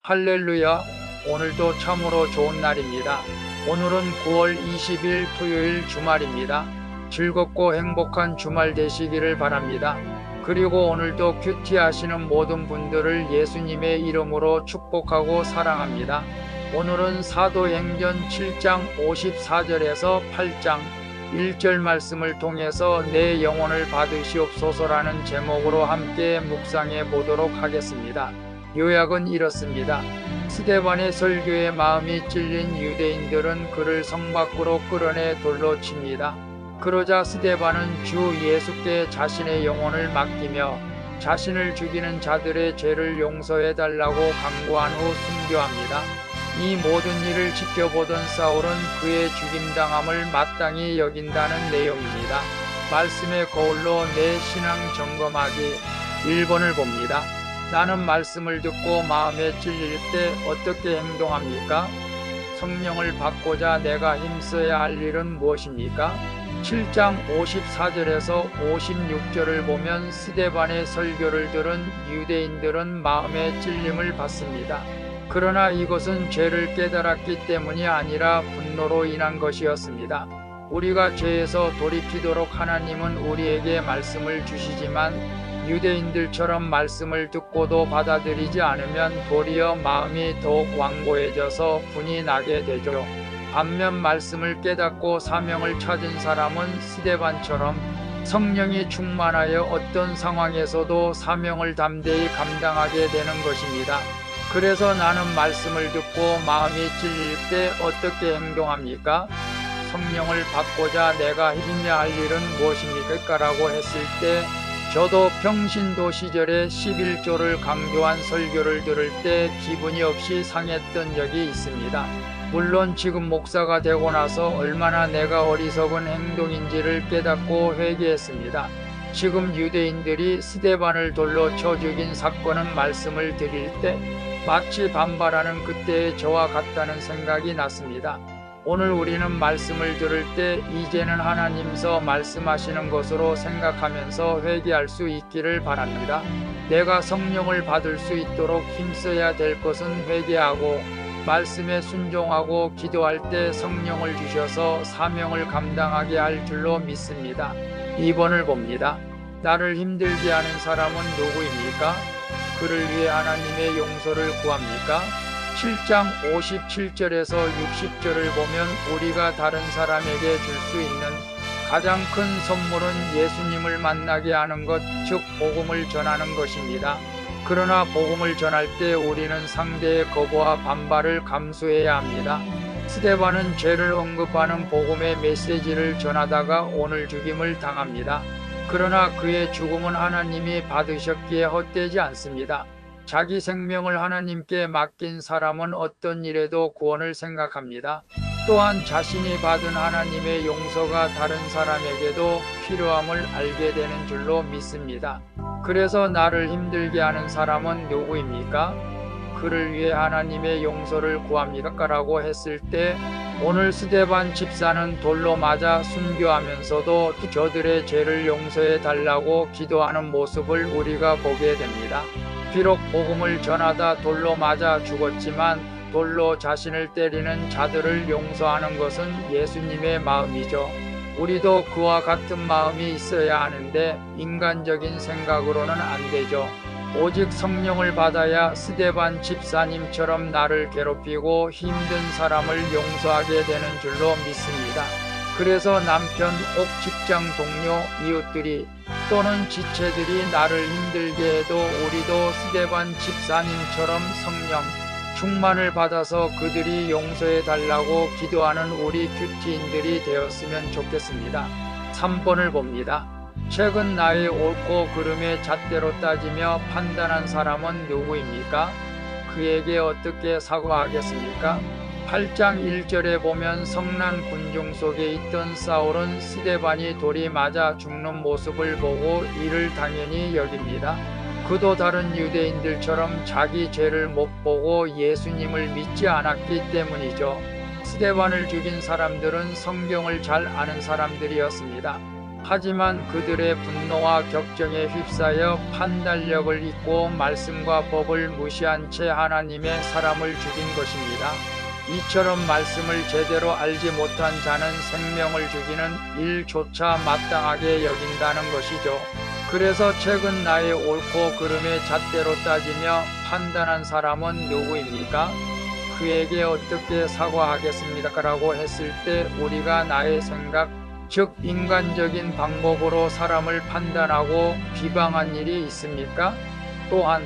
할렐루야! 오늘도 참으로 좋은 날입니다. 오늘은 9월 20일 토요일 주말입니다. 즐겁고 행복한 주말 되시기를 바랍니다. 그리고 오늘도 큐티 하시는 모든 분들을 예수님의 이름으로 축복하고 사랑합니다. 오늘은 사도행전 7장 54절에서 8장 1절 말씀을 통해서 내 영혼을 받으시옵소서라는 제목으로 함께 묵상해 보도록 하겠습니다. 요약은 이렇습니다. 스데반의 설교에 마음이 찔린 유대인들은 그를 성 밖으로 끌어내 돌로 칩니다. 그러자 스데반은 주 예수께 자신의 영혼을 맡기며 자신을 죽이는 자들의 죄를 용서해 달라고 간구한 후 순교합니다. 이 모든 일을 지켜보던 사울은 그의 죽임당함을 마땅히 여긴다는 내용입니다. 말씀의 거울로 내 신앙 점검하기 1번을 봅니다. 나는 말씀을 듣고 마음에 찔릴 때 어떻게 행동합니까? 성령을 받고자 내가 힘써야 할 일은 무엇입니까? 7장 54절에서 56절을 보면 스데반의 설교를 들은 유대인들은 마음에 찔림을 받습니다. 그러나 이것은 죄를 깨달았기 때문이 아니라 분노로 인한 것이었습니다. 우리가 죄에서 돌이키도록 하나님은 우리에게 말씀을 주시지만 유대인들처럼 말씀을 듣고도 받아들이지 않으면 도리어 마음이 더욱 완고해져서 분이 나게 되죠. 반면 말씀을 깨닫고 사명을 찾은 사람은 스데반처럼 성령이 충만하여 어떤 상황에서도 사명을 담대히 감당하게 되는 것입니다. 그래서 나는 말씀을 듣고 마음이 찔릴 때 어떻게 행동합니까? 성령을 받고자 내가 힘내야 할 일은 무엇입니까? 라고 했을 때 저도 평신도 시절에 11조를 강조한 설교를 들을 때 기분이 없이 상했던 적이 있습니다. 물론 지금 목사가 되고 나서 얼마나 내가 어리석은 행동인지를 깨닫고 회개했습니다. 지금 유대인들이 스데반을 돌로 쳐 죽인 사건은 말씀을 드릴 때 마치 반발하는 그때의 저와 같다는 생각이 났습니다. 오늘 우리는 말씀을 들을 때 이제는 하나님서 말씀하시는 것으로 생각하면서 회개할 수 있기를 바랍니다. 내가 성령을 받을 수 있도록 힘써야 될 것은 회개하고 말씀에 순종하고 기도할 때 성령을 주셔서 사명을 감당하게 할 줄로 믿습니다. 2번을 봅니다. 나를 힘들게 하는 사람은 누구입니까? 그를 위해 하나님의 용서를 구합니까? 7장 57절에서 60절을 보면 우리가 다른 사람에게 줄 수 있는 가장 큰 선물은 예수님을 만나게 하는 것, 즉 복음을 전하는 것입니다. 그러나 복음을 전할 때 우리는 상대의 거부와 반발을 감수해야 합니다. 스데반은 죄를 언급하는 복음의 메시지를 전하다가 오늘 죽임을 당합니다. 그러나 그의 죽음은 하나님이 받으셨기에 헛되지 않습니다. 자기 생명을 하나님께 맡긴 사람은 어떤 일에도 구원을 생각합니다. 또한 자신이 받은 하나님의 용서가 다른 사람에게도 필요함을 알게 되는 줄로 믿습니다. 그래서 나를 힘들게 하는 사람은 누구입니까? 그를 위해 하나님의 용서를 구합니까? 라고 했을 때 오늘 스데반 집사는 돌로 맞아 순교하면서도 저들의 죄를 용서해 달라고 기도하는 모습을 우리가 보게 됩니다. 비록 복음을 전하다 돌로 맞아 죽었지만 돌로 자신을 때리는 자들을 용서하는 것은 예수님의 마음이죠. 우리도 그와 같은 마음이 있어야 하는데 인간적인 생각으로는 안 되죠. 오직 성령을 받아야 스데반 집사님처럼 나를 괴롭히고 힘든 사람을 용서하게 되는 줄로 믿습니다. 그래서 남편, 혹 직장 동료, 이웃들이 또는 지체들이 나를 힘들게 해도 우리도 스데반 집사님처럼 성령 충만을 받아서 그들이 용서해 달라고 기도하는 우리 큐티인들이 되었으면 좋겠습니다. 3번을 봅니다. 최근 나의 옳고 그름의 잣대로 따지며 판단한 사람은 누구입니까? 그에게 어떻게 사과하겠습니까? 8장 1절에 보면 성난 군중 속에 있던 사울은 스데반이 돌이 맞아 죽는 모습을 보고 이를 당연히 여깁니다. 그도 다른 유대인들처럼 자기 죄를 못 보고 예수님을 믿지 않았기 때문이죠. 스데반을 죽인 사람들은 성경을 잘 아는 사람들이었습니다. 하지만 그들의 분노와 격정에 휩싸여 판단력을 잃고 말씀과 법을 무시한 채 하나님의 사람을 죽인 것입니다. 이처럼 말씀을 제대로 알지 못한 자는 생명을 죽이는 일조차 마땅하게 여긴다는 것이죠. 그래서 최근 나의 옳고 그름의 잣대로 따지며 판단한 사람은 누구입니까? 그에게 어떻게 사과하겠습니까? 라고 했을 때 우리가 나의 생각, 즉 인간적인 방법으로 사람을 판단하고 비방한 일이 있습니까? 또한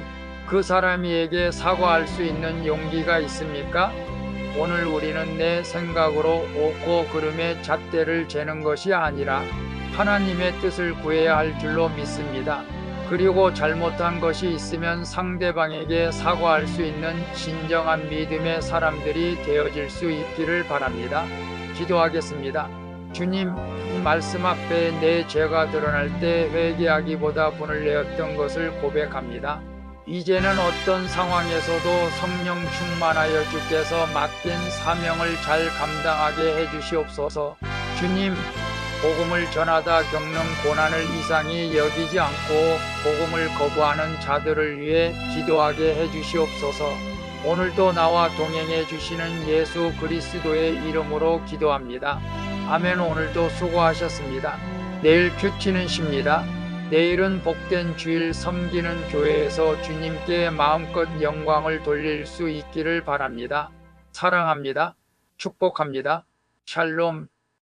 그 사람에게 사과할 수 있는 용기가 있습니까? 오늘 우리는 내 생각으로 옳고 그름의 잣대를 재는 것이 아니라 하나님의 뜻을 구해야 할 줄로 믿습니다. 그리고 잘못한 것이 있으면 상대방에게 사과할 수 있는 진정한 믿음의 사람들이 되어질 수 있기를 바랍니다. 기도하겠습니다. 주님, 이 말씀 앞에 내 죄가 드러날 때 회개하기보다 분을 내었던 것을 고백합니다. 이제는 어떤 상황에서도 성령 충만하여 주께서 맡긴 사명을 잘 감당하게 해주시옵소서. 주님, 복음을 전하다 겪는 고난을 이상히 여기지 않고 복음을 거부하는 자들을 위해 기도하게 해주시옵소서. 오늘도 나와 동행해 주시는 예수 그리스도의 이름으로 기도합니다. 아멘. 오늘도 수고하셨습니다. 내일 큐티는 쉽니다. 내일은 복된 주일 섬기는 교회에서 주님께 마음껏 영광을 돌릴 수 있기를 바랍니다. 사랑합니다. 축복합니다. 샬롬.